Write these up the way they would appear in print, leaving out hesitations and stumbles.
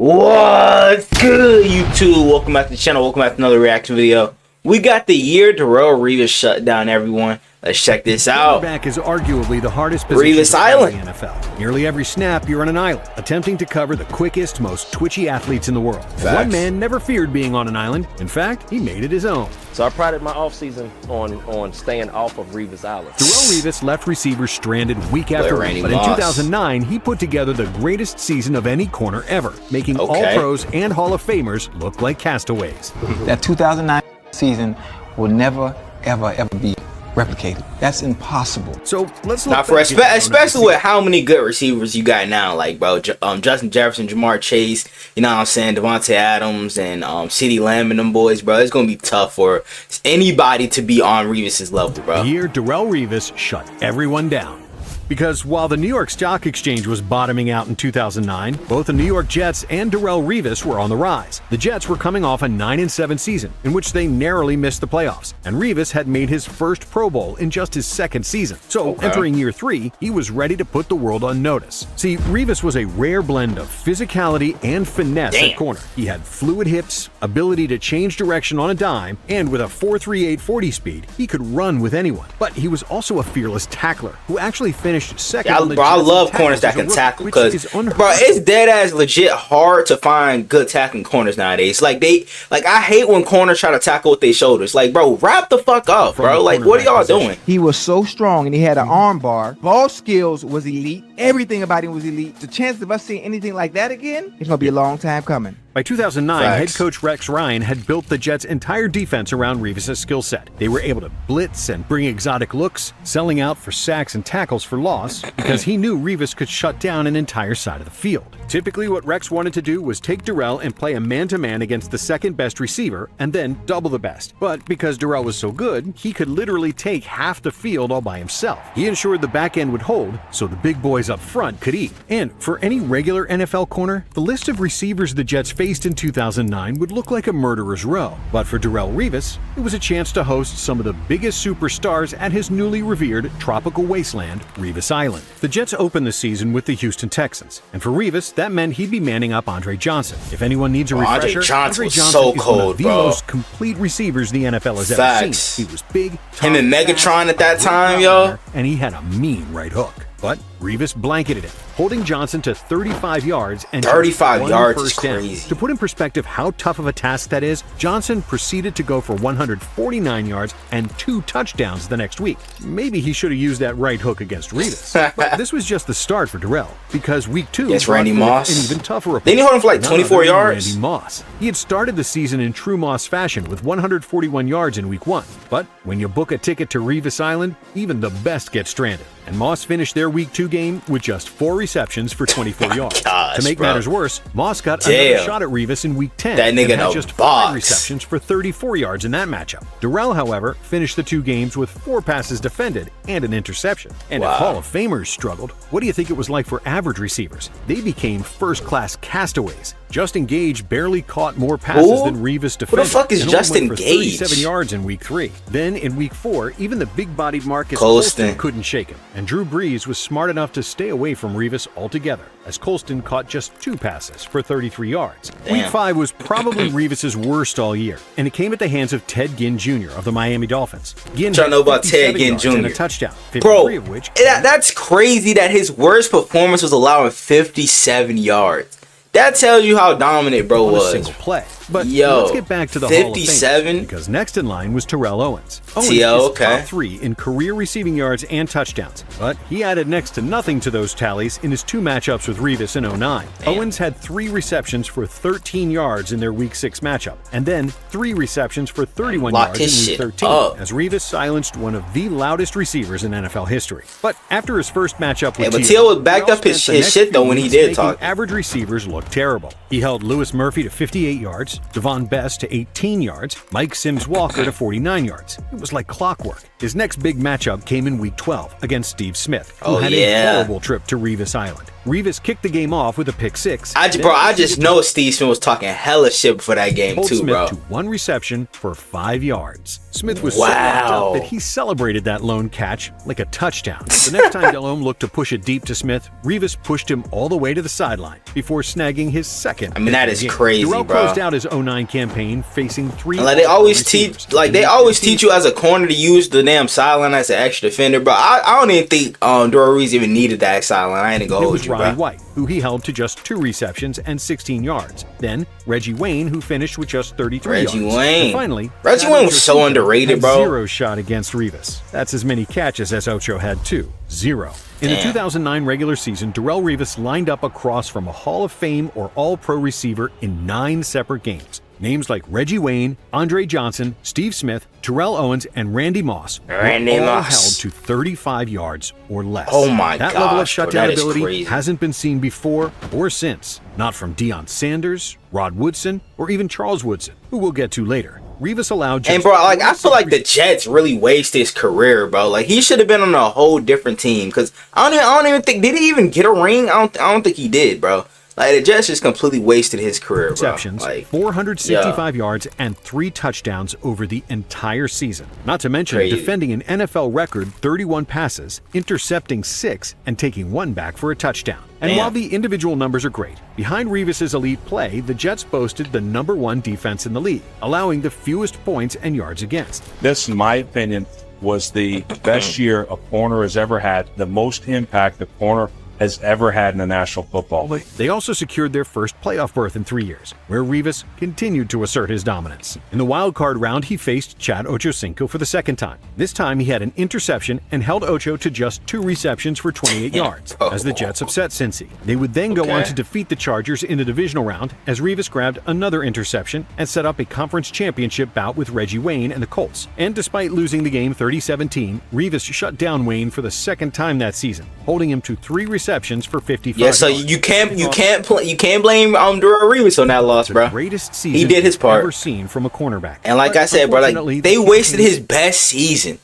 What's good, YouTube? Welcome back to the channel. Welcome back to another reaction video. We got the year Darrelle Revis shut down, everyone. Let's check this out. Quarterback is arguably the hardest position Revis Island. in the NFL. Nearly every snap, you're on an island, attempting to cover the quickest, most twitchy athletes in the world. Facts. One man never feared being on an island. In fact, he made it his own. So I prided my offseason on staying off of Revis Island. Darrelle Revis left receivers stranded week after week, but in 2009, he put together the greatest season of any corner ever, making all pros and Hall of Famers look like castaways. That 2009 season will never, ever be replicated. That's impossible. So let's look Not for especially with how many good receivers you got now, like bro, Justin Jefferson, Jamar Chase, you know what I'm saying, Devontae Adams, and CeeDee Lamb and them boys, bro. It's gonna be tough for anybody to be on Revis's level, bro. The year Darrelle Revis shut everyone down. Because while the New York Stock Exchange was bottoming out in 2009, both the New York Jets and Darrelle Revis were on the rise. The Jets were coming off a 9-7 season, in which they narrowly missed the playoffs, and Revis had made his first Pro Bowl in just his second season. So, entering year 3, he was ready to put the world on notice. See, Revis was a rare blend of physicality and finesse at corner. He had fluid hips, ability to change direction on a dime, and with a 4.38 40 speed, he could run with anyone. But he was also a fearless tackler, who actually finished second on the bro, I love corners that can tackle because, bro, it's dead ass legit hard to find good tackling corners nowadays. Like I hate when corners try to tackle with their shoulders. Like, bro, wrap the fuck up, bro. Like, what are y'all doing? He was so strong and he had an arm bar. Ball skills was elite. Everything about him was elite. The chance of us seeing anything like that again, it's gonna be a long time coming. By 2009, head coach Rex Ryan had built the Jets' entire defense around Revis' skill set. They were able to blitz and bring exotic looks, selling out for sacks and tackles for loss, because he knew Revis could shut down an entire side of the field. Typically, what Rex wanted to do was take Darrelle and play a man-to-man against the second best receiver, and then double the best. But because Darrelle was so good, he could literally take half the field all by himself. He ensured the back end would hold, so the big boys up front could eat. And for any regular NFL corner, the list of receivers the Jets faced in 2009 would look like a murderer's row. But for Darrelle Revis, it was a chance to host some of the biggest superstars at his newly revered tropical wasteland, Revis Island. The Jets opened the season with the Houston Texans, and for Revis, that meant he'd be manning up Andre Johnson. If anyone needs a refresher, Andre Johnson so is cold, one of the most complete receivers the NFL has ever seen. He was big, tough, him and Megatron at that time, yo, and he had a mean right hook. But Revis blanketed him, holding Johnson to 35 yards and 35 yards is first down. crazy. To put in perspective how tough of a task that is, Johnson proceeded to go for 149 yards and 2 touchdowns the next week. Maybe he should have used that right hook against Revis. But this was just the start for Darrelle, because week 2 brought Randy Moss, an even tougher opponent. Didn't he hold him for like 24 yards? Randy Moss. He had started the season in true Moss fashion with 141 yards in week 1. But when you book a ticket to Revis Island, even the best get stranded. And Moss finished their week 2 game with just 4 receptions for 24 yards. Gosh, to make matters worse, Moss got another shot at Revis in week 10. That nigga and had just 5 receptions for 34 yards in that matchup. Darrelle, however, finished the 2 games with 4 passes defended and an interception. And if Hall of Famers struggled, what do you think it was like for average receivers? They became first-class castaways. Justin Gage barely caught more passes than Revis defended. Who the fuck is Justin Gage? 37 yards in week 3. Then in week 4, even the big-bodied Marcus Colston couldn't shake him. And Drew Brees was smart enough to stay away from Revis altogether, as Colston caught just 2 passes for 33 yards. Week 5 was probably Revis's worst all year, and it came at the hands of Ted Ginn Jr. of the Miami Dolphins. Ginn had know about Ted Ginn Jr. and a touchdown, 53 bro, of which that's crazy that his worst performance was allowing 57 yards. That tells you how dominant bro was. A single play. But yo, let's get back to the 57? Hall of Fame, because next in line was Terrell Owens. Owens is top 3 in career receiving yards and touchdowns, but he added next to nothing to those tallies in his 2 matchups with Revis in 2009. Owens had 3 receptions for 13 yards in their Week 6 matchup, and then 3 receptions for 31 yards in Week 13, as Revis silenced one of the loudest receivers in NFL history. But after his first matchup with T.O. backed up his shit though when he did talk. Average receivers looked terrible. He held Lewis Murphy to 58 yards, Devon Best to 18 yards, Mike Sims-Walker to 49 yards. It was like clockwork. His next big matchup came in Week 12 against Steve Smith, who had a horrible trip to Revis Island. Revis kicked the game off with a pick 6. I just know Steve Smith was talking hella shit before that game too, bro. Smith to 1 reception for 5 yards. Smith was so wrapped up that he celebrated that lone catch like a touchdown. The next time Delhomme looked to push it deep to Smith, Revis pushed him all the way to the sideline before snagging bagging his second. I mean, that is game. crazy, Darrelle bro. closed out his 09 campaign facing 3. Like they always receivers. teach, like they always teach you as a corner to use the damn sideline as an extra defender, bro. I don't even think Darrelle Revis even needed that sideline. I ain't gonna It hold was you, Roddy bro. White, who he held to just 2 receptions and 16 yards. Then Reggie Wayne, who finished with just 33 yards. Reggie Wayne. And finally, Reggie Wayne was so underrated, had bro. 0 shot against Revis. That's as many catches as Ocho had too. 0. In the Damn. 2009 regular season, Darrelle Revis lined up across from a Hall of Fame or All-Pro receiver in 9 separate games. Names like Reggie Wayne, Andre Johnson, Steve Smith, Terrell Owens, and Randy Moss were all held to 35 yards or less. Oh my That level of gosh, bro, shutdown that is ability crazy. hasn't been seen before or since. Not from Deion Sanders, Rod Woodson, or even Charles Woodson, who we'll get to later. Revis allowed just And bro, like I feel like the 46 Jets really wasted his career, bro. Like he should have been on a whole different team. Cause I don't even think, did he even get a ring? I don't think he did, bro. Like the Jets just completely wasted his career, bro. receptions, Like 465 yards, and 3 touchdowns over the entire season. Not to mention Crazy. defending an NFL record 31 passes, intercepting 6, and taking 1 back for a touchdown. And Damn. while the individual numbers are great, behind Revis's elite play, the Jets boasted the #1 defense in the league, allowing the fewest points and yards against. This, in my opinion, was the best year a corner has ever had, the most impact a corner has ever had in the National Football League. They also secured their first playoff berth in 3 years, where Revis continued to assert his dominance. In the wild card round, he faced Chad Ochocinco for the second time. This time, he had an interception and held Ocho to just 2 receptions for 28 yards, as the Jets upset Cincy. They would then go on Okay. to defeat the Chargers in the divisional round, as Revis grabbed another interception and set up a conference championship bout with Reggie Wayne and the Colts. And despite losing the game 30-17, Revis shut down Wayne for the second time that season, holding him to 3 receptions for 55 yeah, so yards. you can't blame Darrelle Revis on that loss, bro. Greatest season He did his part. ever seen from a cornerback. And like But I said, bro, unfortunately, like they the wasted Kings- his best season.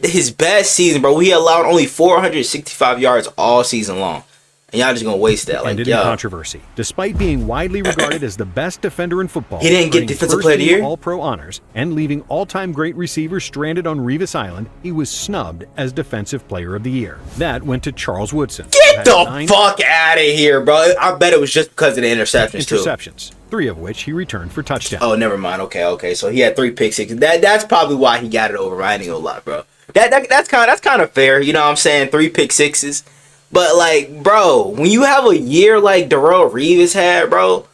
His best season, bro. He allowed only 465 yards all season long. And y'all just gonna waste that. Like, ended in yo. controversy. Despite being widely regarded as the best defender in football, He didn't get earning Defensive Player of the first-team Year? All-Pro honors, and leaving all-time great receivers stranded on Revis Island, he was snubbed as Defensive Player of the Year. That went to Charles Woodson. who Get had the 9 fuck out of here, bro. I bet it was just because of the interceptions, too. interceptions, 3 of which he returned for touchdowns. Oh, never mind. Okay. So he had 3 pick sixes. That's probably why he got it over. I ain't gonna lie, bro. That's kind of fair. You know what I'm saying? 3 pick sixes. But like, bro, when you have a year like Darrelle Revis had, bro,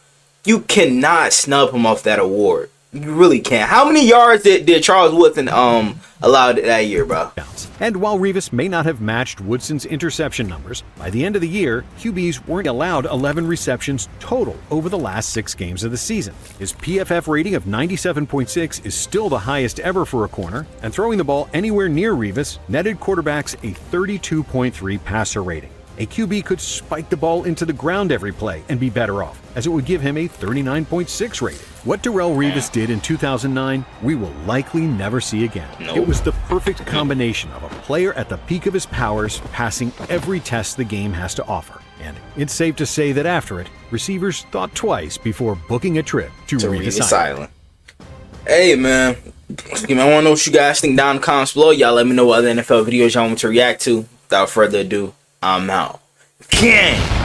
you cannot snub him off that award. You really can't. How many yards did Charles Woodson allow that year, bro? And while Revis may not have matched Woodson's interception numbers, by the end of the year, QBs weren't allowed 11 receptions total over the last 6 games of the season. His PFF rating of 97.6 is still the highest ever for a corner, and throwing the ball anywhere near Revis netted quarterbacks a 32.3 passer rating. A QB could spike the ball into the ground every play and be better off, as it would give him a 39.6 rating. What Darrelle Revis did in 2009, we will likely never see again. Nope. It was the perfect combination of a player at the peak of his powers, passing every test the game has to offer. And it's safe to say that after it, receivers thought twice before booking a trip to Revis Island. Island. Hey, man. I want to know what you guys think down in the comments below. Y'all let me know what other NFL videos y'all want me to react to. Without further ado, I'm out. Gang!